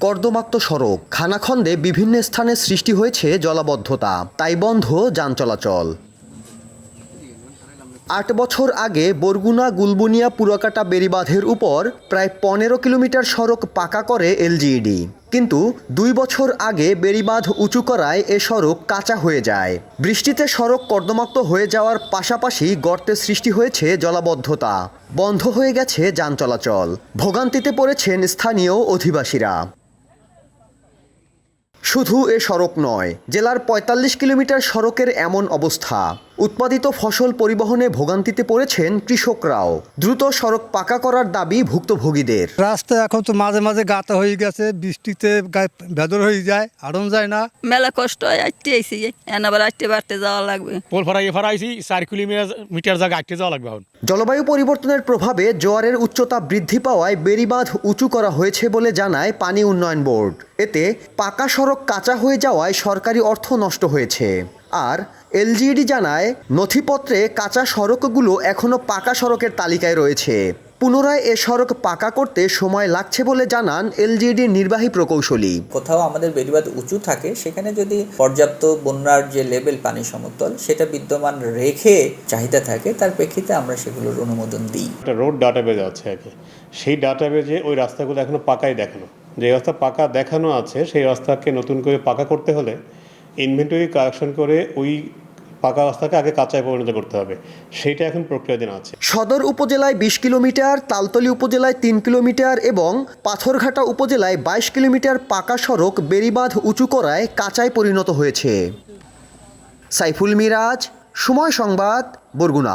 কর্দমাক্ত সড়ক খানাখন্দে বিভিন্ন স্থানে সৃষ্টি হয়েছে জলাবদ্ধতা, তাই বন্ধ যান চলাচল। ৮ বছর আগে বরগুনা গুলবুনিয়া পুরাকাটা বেড়িবাঁধের উপর প্রায় ১৫ কিলোমিটার সড়ক পাকা করে এলজিইডি, কিন্তু ২ বছর আগে বেড়িবাঁধ উঁচু করায় এ সড়ক কাঁচা হয়ে যায়। বৃষ্টিতে সড়ক কর্দমাক্ত হয়ে যাওয়ার পাশাপাশি গর্তের সৃষ্টি হয়েছে জলাবদ্ধতা, বন্ধ হয়ে গেছে যান চলাচল। ভোগান্তিতে পড়েছেন স্থানীয় অধিবাসীরা। শুধু এ সড়ক নয়, জেলার ৪৫ কিলোমিটার সড়কের এমন অবস্থা। উৎপাদিত ফসল পরিবহনে ভোগান্তিতে পড়েছেন কৃষকরাও। দ্রুত সড়ক পাকা করার দাবি ভুক্তভোগীদের। রাস্তা এখন তো মাঝে মাঝে গাতা হয়ে গেছে, বৃষ্টিতে ভেদর হয়ে যায়, আড়ন যায় না। মেলা কষ্ট হয়, আইতে আইসি আবার আইতে বাড়তে যাওয়া লাগবে। আইসি ৪ কিলোমিটার জায়গা আইতে যাওয়া লাগবে। জলবায়ু পরিবর্তনের প্রভাবে জোয়ারের উচ্চতা বৃদ্ধি পাওয়ায় বেড়িবাঁধ উঁচু করা হয়েছে বলে জানায় পানি উন্নয়ন বোর্ড। এতে পাকা সড়ক কাঁচা হয়ে যাওয়ায় সরকারি অর্থ নষ্ট হয়েছে। আর এলজিইডি জানায় নথিপত্রে কাঁচা সড়কগুলো এখনও পাকা সড়কের তালিকায় রয়েছে। পুনরায় এ সড়ক পাকা করতে সময় লাগছে বলে জানান এলজিইডির নির্বাহী প্রকৌশলী। কোথাও আমাদের বেড়িবাঁধ উঁচু থাকে, সেখানে যদি পর্যাপ্ত বন্যার যে লেভেল পানি সমতল সেটা বিদ্যমান রেখে চাহিদা থাকে, তার প্রেক্ষিতে আমরা সেগুলোর অনুমোদন দিই। একটা রোড ডাটাবেজ আছে আগে, সেই ডাটাবেজে ওই রাস্তাগুলো এখনো পাকাই দেখানো। যে রাস্তা পাকা দেখানো আছে সেই রাস্তাকে নতুন করে পাকা করতে হলে ইনভেন্টরি কালেকশন করে ওই পাকা রাস্তাকে আগে কাঁচায় পরিণত করতে হবে, সেইটা এখন প্রক্রিয়াধীন আছে। সদর উপজেলায় ২০ কিলোমিটার, তালতলী উপজেলায় ৩ কিলোমিটার এবং পাথরঘাটা উপজেলায় ২২ কিলোমিটার পাকা সড়ক বেড়িবাঁধ উঁচু করায় কাঁচায় পরিণত হয়েছে। সাইফুল মিরাজ, সময় সংবাদ, বরগুনা।